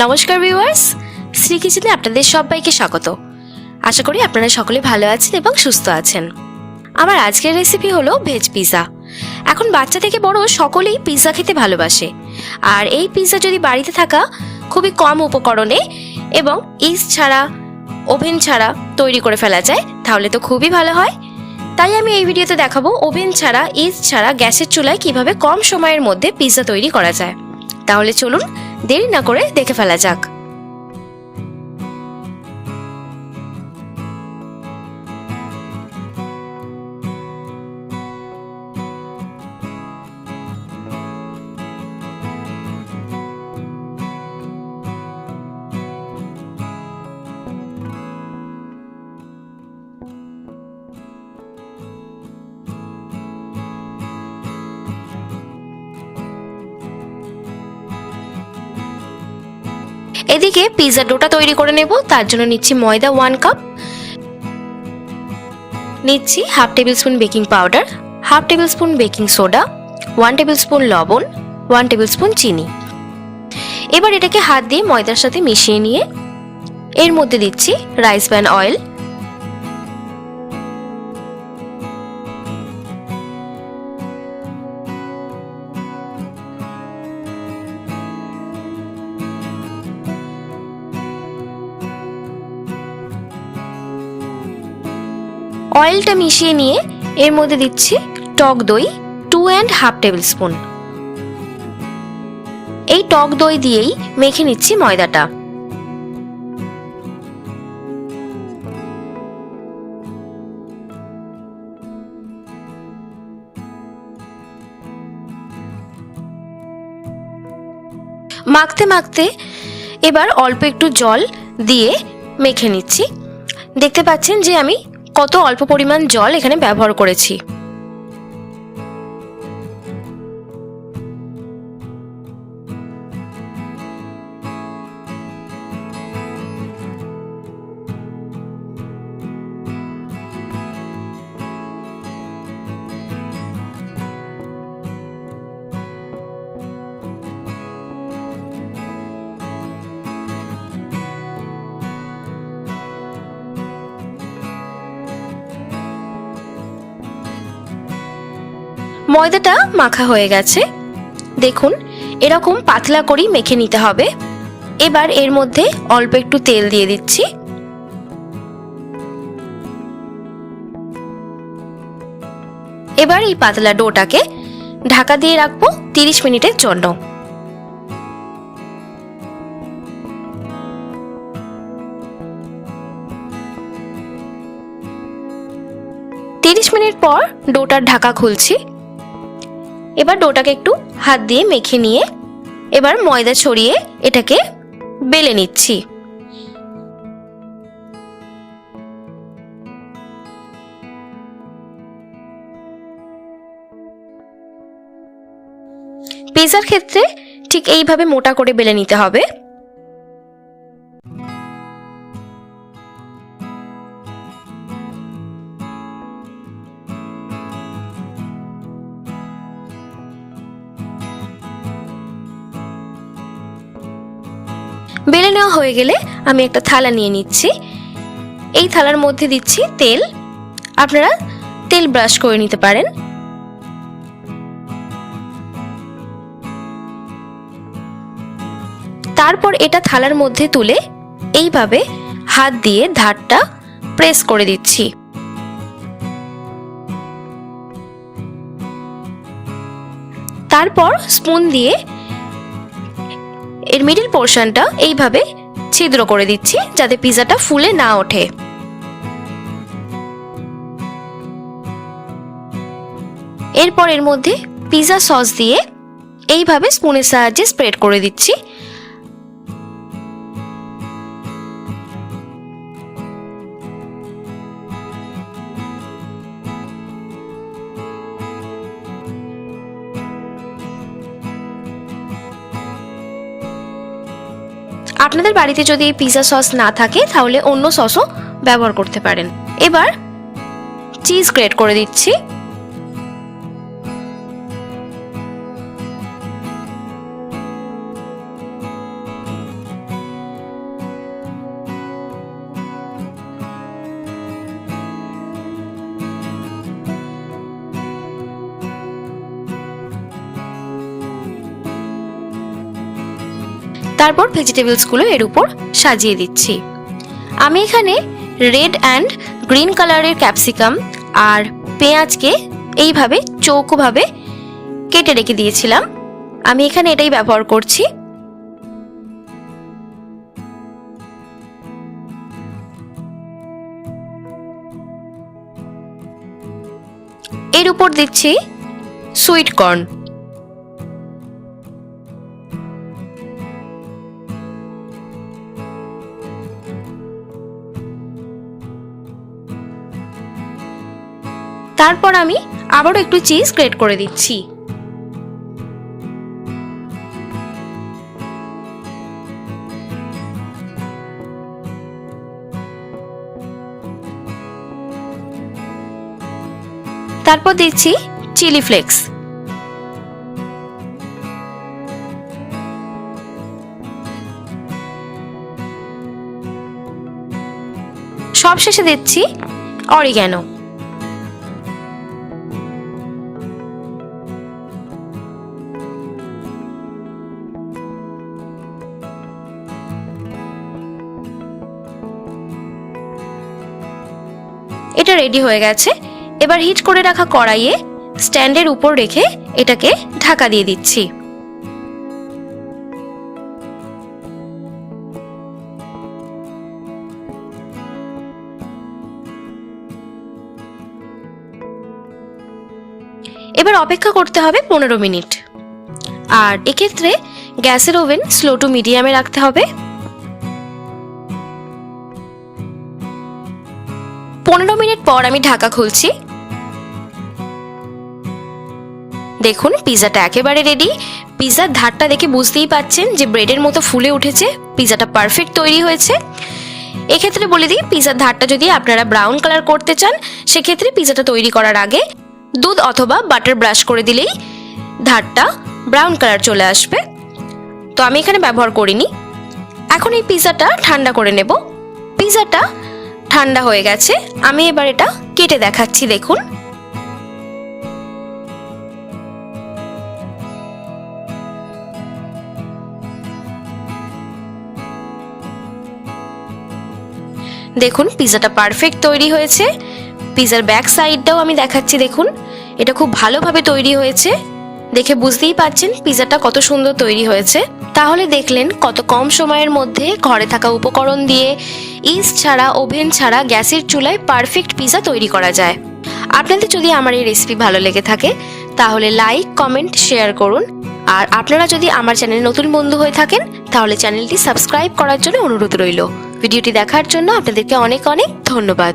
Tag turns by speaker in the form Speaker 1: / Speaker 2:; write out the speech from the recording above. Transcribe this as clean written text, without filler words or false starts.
Speaker 1: নমস্কার ভিউয়ার্স, শ্রী কিচেনে আপনাদের সবাইকে স্বাগত। আশা করি আপনারা সকলে ভালো আছেন এবং সুস্থ আছেন। আমার আজকের রেসিপি হলো ভেজ পিৎজা। এখন বাচ্চা থেকে বড় সকলেই পিৎজা খেতে ভালোবাসে, আর এই পিৎজা যদি বাড়িতে থাকা খুবই কম উপকরণে এবং ইস্ট ছাড়া, ওভেন ছাড়া তৈরি করে ফেলা যায় তাহলে তো খুবই ভালো হয়। তাই আমি এই ভিডিওতে দেখাবো ওভেন ছাড়া, ইস্ট ছাড়া গ্যাসের চুলায় কিভাবে কম সময়ের মধ্যে পিৎজা তৈরি করা যায়। তাহলে চলুন দেরি না করে দেখে ফেলা যাক। এদিকে পিৎজা ডোটা তৈরি করে নেব। তার জন্য নিচ্ছি ময়দা 1 কাপ, নিচ্ছি half table spoon baking powder, half table spoon baking soda, 1 table spoon লবণ, 1 টেবিল স্পুন চিনি। এবার এটাকে হাত দিয়ে ময়দার সাথে মিশিয়ে নিয়ে এর মধ্যে দিচ্ছি রাইস ব্র্যান অয়েল, অয়েলটা মিশিয়ে নিয়ে এর মধ্যে দিচ্ছি টক দই 2.5 টেবিল স্পুন। এই টক দই দিয়েই মেখে নিচ্ছি ময়দাটা। মাখতে মাখতে এবার অল্প একটু জল দিয়ে মেখে নিচ্ছি। দেখতে পাচ্ছেন যে আমি কত অল্প পরিমাণ জল এখানে ব্যবহার করেছি। ময়দাটা মাখা হয়ে গেছে, দেখুন এরকম পাতলা করে মেখে নিতে হবে। এবার এর মধ্যে অল্প একটু তেল দিয়ে দিচ্ছি। এবার এই পাতলা ডোটাকে ঢাকা দিয়ে রাখবো 30 মিনিটের জন্য। মিনিট পর ডোটার ঢাকা খুলছি। এবার ডোটাকে একটু হাত দিয়ে মেখে নিয়ে এবার ময়দা ছড়িয়ে এটাকে বেলে নিচ্ছি। পিৎজার ক্ষেত্রে ঠিক এইভাবে মোটা করে বেলে নিতে হবে। বেলে নেওয়া হয়ে গেলে আমি একটা থালা নিয়ে নিচ্ছি। এই থালার মধ্যে দিচ্ছি তেল, আপনারা তেল ব্রাশ করে নিতে পারেন। তারপর এটা থালার মধ্যে তুলে এইভাবে হাত দিয়ে ধারটা প্রেস করে দিচ্ছি। তারপর স্পুন দিয়ে এর মিডল পোর্শনটা এইভাবে ছিদ্র করে দিচ্ছি যাতে পিৎজাটা ফুলে না ওঠে। এরপর এর মধ্যে পিৎজা সস দিয়ে এইভাবে স্পুনের সাহায্যে স্প্রেড করে দিচ্ছি। আপনাদের বাড়িতে যদি এই পিৎজা সস না থাকে তাহলে অন্য সসও ব্যবহার করতে পারেন। এবার চিজ গ্রেট করে দিচ্ছি। তারপর ভেজিটেবলসগুলো এর উপর সাজিয়ে দিচ্ছি। আমি এখানে রেড অ্যান্ড গ্রিন কালারের ক্যাপসিকাম আর পেঁয়াজকে এইভাবে চৌকোভাবে কেটে রেখে দিয়েছিলাম। আমি এখানে এটাই ব্যবহার করছি। এর উপর দিচ্ছি সুইট কর্ন। তারপর আমি আবারও একটু চিজ গ্রেট করে দিচ্ছি। তারপর দিচ্ছি চিলি ফ্লেক্স। সবশেষে দিচ্ছি অরিগ্যানো। এটা রেডি হয়ে গেছে। এবার হিট করে রাখা কড়াইয়ে স্ট্যান্ডের উপর রেখে এটাকে ঢাকা দিয়ে দিচ্ছি। এবার অপেক্ষা করতে হবে 15 মিনিট। আর এক্ষেত্রে গ্যাসের ওভেন স্লো টু মিডিয়ামে রাখতে হবে। 15 মিনিট পর আমি ঢাকা খুলছি। দেখুন পিৎজাটা একেবারে রেডি। পিৎজার ধারটা দেখে বুঝতেই পাচ্ছেন যে ব্রেডের মতো ফুলে উঠেছে। পিৎজাটা পারফেক্ট তৈরি হয়েছে। এক্ষেত্রে বলে দিই, পিৎজার ধারটা যদি আপনারা ব্রাউন কালার করতে চান সেক্ষেত্রে পিৎজাটা তৈরি করার আগে দুধ অথবা বাটার ব্রাশ করে দিলেই ধারটা ব্রাউন কালার চলে আসবে। তো আমি এখানে ব্যবহার করিনি। এখন এই পিৎজাটা ঠান্ডা করে নেব। পিৎজাটা ঠান্ডা হয়ে গেছে। আমি এবার এটা কেটে দেখাচ্ছি। দেখুন দেখুন পিৎজাটা পারফেক্ট তৈরি হয়েছে। পিৎজার ব্যাক সাইডটাও আমি দেখাচ্ছি। দেখুন এটা খুব ভালোভাবে তৈরি হয়েছে। দেখে বুঝতেই পাচ্ছেন পিৎজাটা কত সুন্দর তৈরি হয়েছে। তাহলে দেখলেন কত কম সময়ের মধ্যে ঘরে থাকা উপকরণ দিয়ে ইস্ট ছাড়া, ওভেন ছাড়া গ্যাসের চুলায় পারফেক্ট পিৎজা তৈরি করা যায়। আপনাদের যদি আমার এই রেসিপি ভালো লেগে থাকে তাহলে লাইক, কমেন্ট, শেয়ার করুন। আর আপনারা যদি আমার চ্যানেলে নতুন বন্ধু হয়ে থাকেন তাহলে চ্যানেলটি সাবস্ক্রাইব করার জন্য অনুরোধ রইল। ভিডিওটি দেখার জন্য আপনাদেরকে অনেক অনেক ধন্যবাদ।